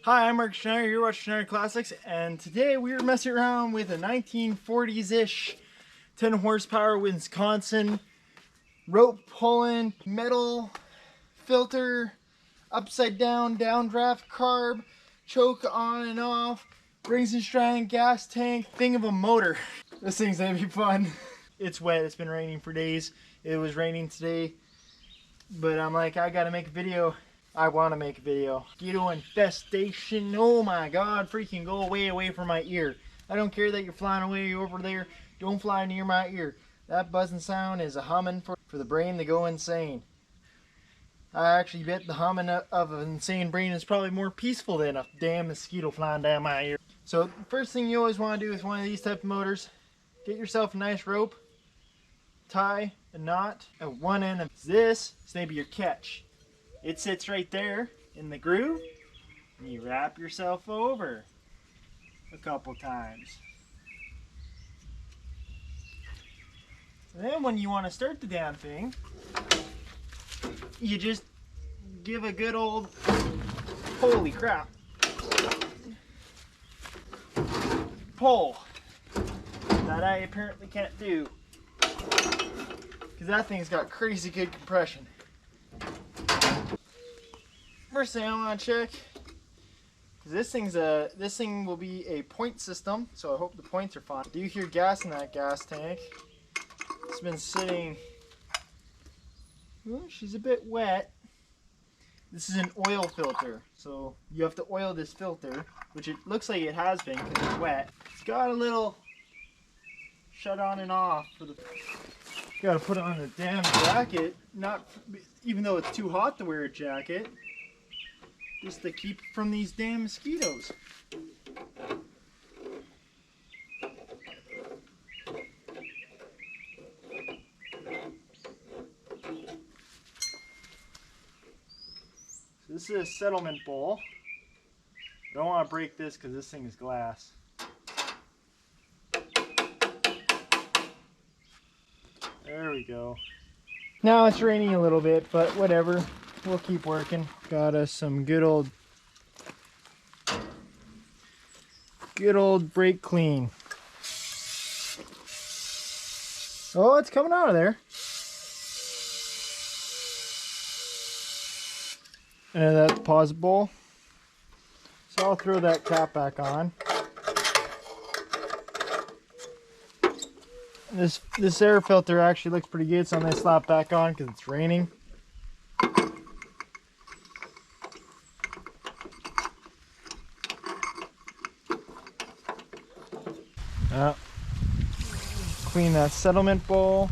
Hi, I'm Mark Schneider, you're watching Schneider Classics, and today we are messing around with a 1940s-ish 10 horsepower Wisconsin rope pulling metal filter, upside down downdraft carb, choke on and off, Briggs & Stratton gas tank thing of a motor. This thing's gonna be fun. It's wet, it's been raining for days. It was raining today, but I'm like, I gotta make a video. I want to make a video. Mosquito infestation, oh my god, freaking go away from my ear. I don't care that you're flying away over there, don't fly near my ear. That buzzing sound is a humming for the brain to go insane. I actually bet the humming of an insane brain is probably more peaceful than a damn mosquito flying down my ear. So first thing you always want to do with one of these type of motors, get yourself a nice rope, tie a knot at one end of this, is maybe your catch. It sits right there in the groove, and you wrap yourself over a couple times. And then when you want to start the damn thing, you just give a good old, holy crap, pull that I apparently can't do, because that thing's got crazy good compression. First thing I want to check, because this thing will be a point system, so I hope the points are fine. Do you hear gas in that gas tank? It's been sitting. Ooh, she's a bit wet. This is an oil filter, so you have to oil this filter, which it looks like it has been because it's wet. It's got a little shut on and off for the. Got to put on a damn jacket, not even though it's too hot to wear a jacket. Just to keep from these damn mosquitoes. So this is a settlement bowl. I don't want to break this because this thing is glass. There we go. Now it's raining a little bit, but whatever. We'll keep working. Got us some good old brake clean. Oh, it's coming out of there. And that deposit bowl. So I'll throw that cap back on. This air filter actually looks pretty good, so I'm gonna slap back on because it's raining. Clean that settlement bowl.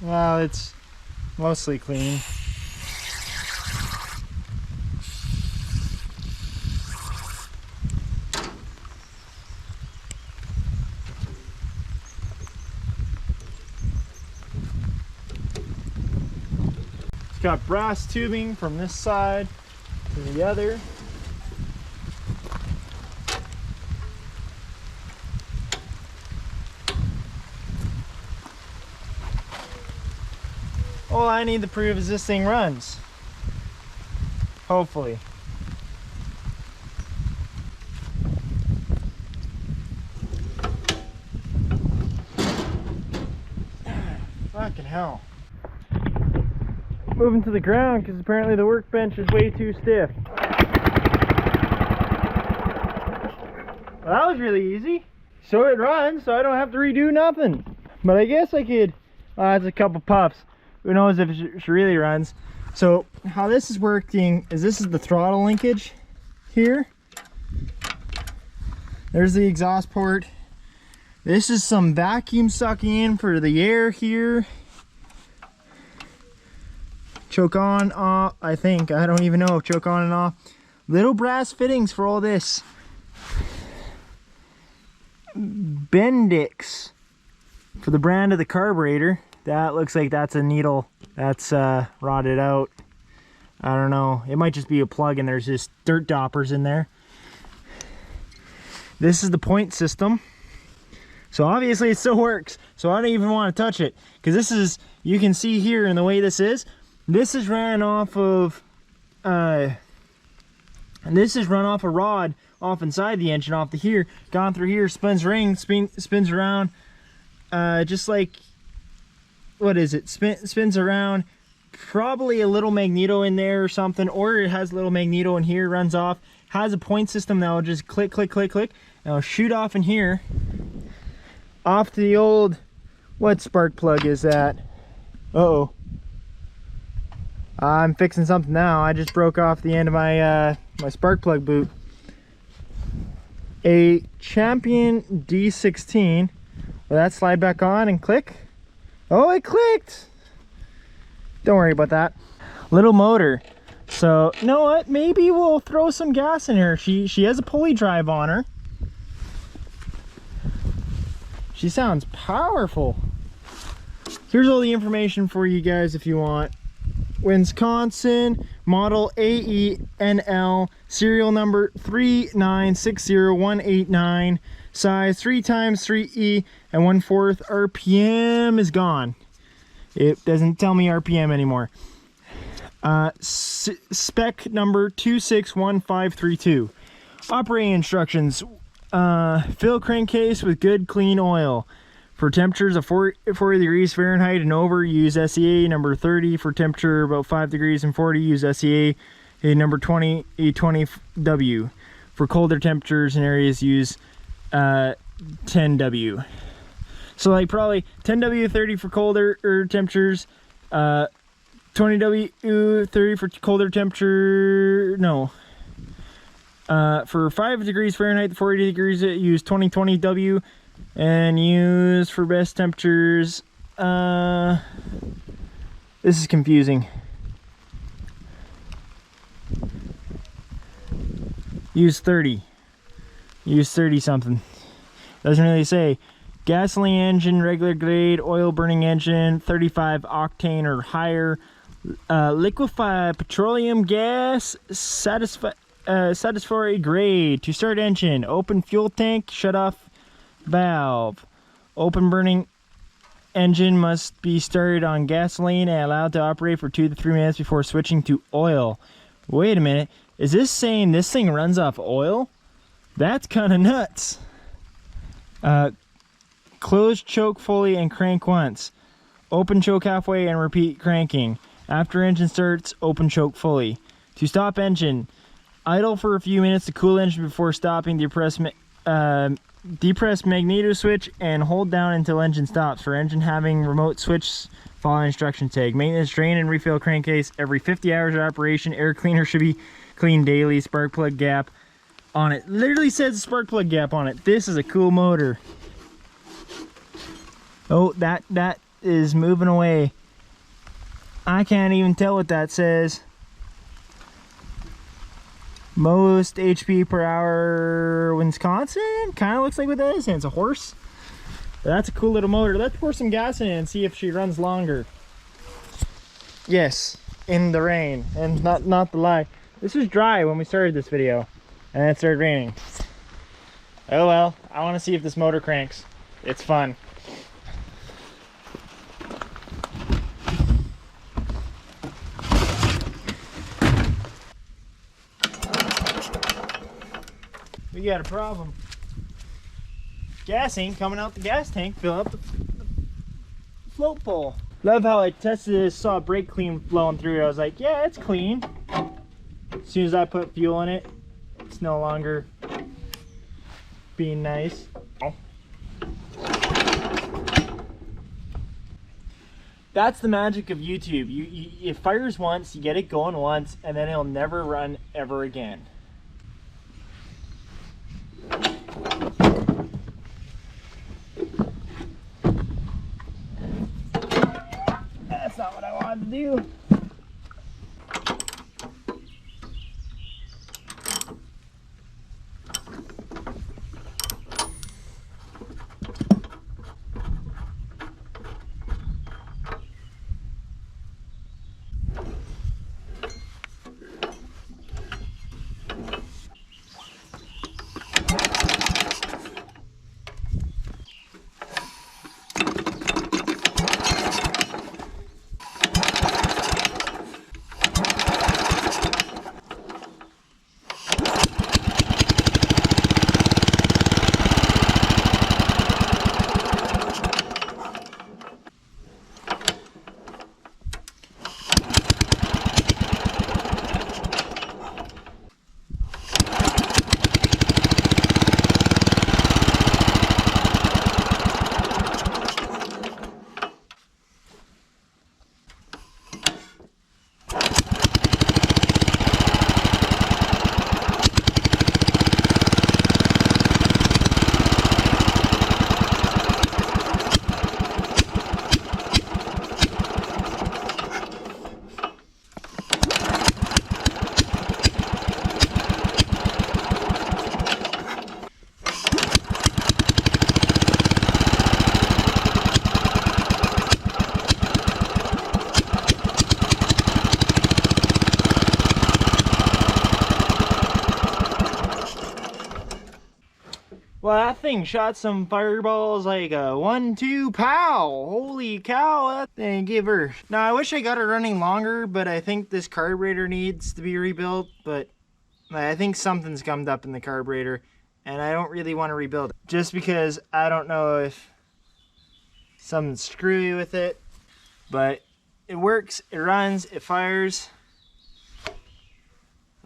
Well, it's mostly clean. It's got brass tubing from this side to the other. All I need to prove is this thing runs. Hopefully. Fucking hell. Moving to the ground because apparently the workbench is way too stiff. Well, that was really easy. So it runs, so I don't have to redo nothing. But I guess I could. It's a couple puffs. Who knows if it really runs. So how this is working is this is the throttle linkage here. There's the exhaust port. This is some vacuum sucking in for the air here. Choke on, off, I think. I don't even know. Choke on and off. Little brass fittings for all this. Bendix for the brand of the carburetor. That looks like that's a needle that's rotted out. I don't know. It might just be a plug and there's just dirt doppers in there. This is the point system. So obviously it still works. So I don't even want to touch it, because this is, you can see here in the way this is ran off of and this is run off a rod off inside the engine, off to here, gone through here, spins around, just like, what is it, spins around, probably a little magneto in there or something, or it has a little magneto in here, runs off, has a point system that will just click, click, click, click, and it'll shoot off in here, off to the old, what spark plug is that? Uh-oh. I'm fixing something now. I just broke off the end of my my spark plug boot. A Champion D16. Will that slide back on and click? Oh, it clicked! Don't worry about that. Little motor. So, you know what? Maybe we'll throw some gas in her. She has a pulley drive on her. She sounds powerful. Here's all the information for you guys if you want. Wisconsin, model AENL, serial number 3960189, size 3x3E and 1/4 RPM is gone. It doesn't tell me RPM anymore. Spec number 261532. Operating instructions. Fill crankcase with good clean oil. For temperatures of 40 degrees Fahrenheit and over, use SEA number 30. For temperature about 5 degrees and 40, use SEA number 20, A20W. For colder temperatures and areas, use 10W. So like probably 10W, 30 for colder temperatures, 20W, 30 for colder temperature, no. For 5 degrees Fahrenheit, 40 degrees, use 20W. And use for best temperatures, this is confusing. Use 30. Use 30 something. Doesn't really say. Gasoline engine, regular grade, oil burning engine, 35 octane or higher. Liquefied petroleum gas, satisfactory grade. To start engine, open fuel tank, shut off valve. Open burning engine must be started on gasoline and allowed to operate for 2 to 3 minutes before switching to oil. Wait a minute, is this saying this thing runs off oil? That's kind of nuts. Close choke fully and crank once. Open choke halfway and repeat cranking. After engine starts, open choke fully. To stop engine, idle for a few minutes to cool engine before stopping. Depress magneto switch and hold down until engine stops. For engine having remote switch, follow instruction tag. Maintenance, drain and refill crankcase every 50 hours of operation. Air cleaner should be cleaned daily. Spark plug gap on it. Literally says spark plug gap on it. This is a cool motor. Oh, that is moving away. I can't even tell what that says. Most HP per hour, Wisconsin? Kind of looks like what that is, and it's a horse. But that's a cool little motor. Let's pour some gas in it and see if she runs longer. Yes, in the rain, and not the lie. This was dry when we started this video, and then it started raining. Oh well, I want to see if this motor cranks. It's fun. We got a problem. Gas ain't coming out the gas tank. Fill up the float bowl. Love how I tested this, saw brake clean flowing through. I was like, yeah, it's clean. As soon as I put fuel in it, it's no longer being nice. Oh. That's the magic of YouTube. It fires once, you get it going once, and then it'll never run ever again. That's not what I wanted to do. Well, that thing shot some fireballs like a 1-2 pow. Holy cow, that thing gave her. Now, I wish I got it running longer, but I think this carburetor needs to be rebuilt. But I think something's gummed up in the carburetor, and I don't really want to rebuild it. Just because I don't know if something's screwy with it. But it works, it runs, it fires.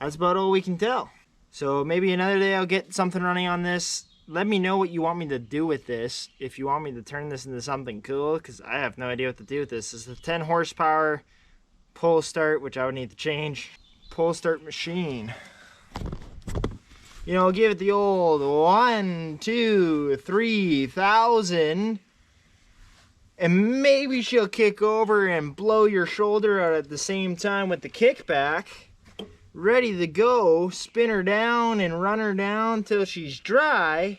That's about all we can tell. So maybe another day I'll get something running on this. Let me know what you want me to do with this. If you want me to turn this into something cool, because I have no idea what to do with this. This is a 10 horsepower pull start, which I would need to change. Pull start machine. You know, give it the old 1, 2, 3,000. And maybe she'll kick over and blow your shoulder out at the same time with the kickback. Ready to go, spin her down and run her down till she's dry,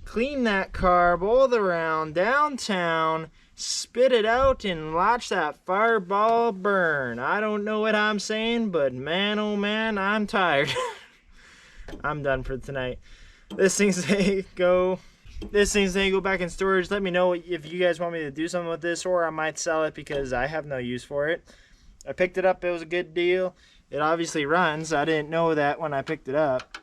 clean that carb all the around downtown, spit it out and watch that fireball burn. I don't know what I'm saying, but man, oh man, I'm tired. I'm done for tonight. This thing's go back in storage. Let me know if you guys want me to do something with this, or I might sell it because I have no use for it. I picked it up, it was a good deal. It obviously runs. I didn't know that when I picked it up.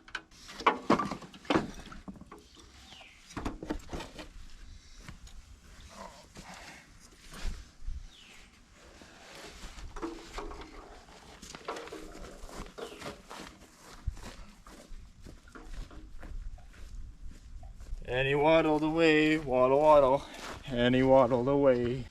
And he waddled away, waddle waddle, and he waddled away.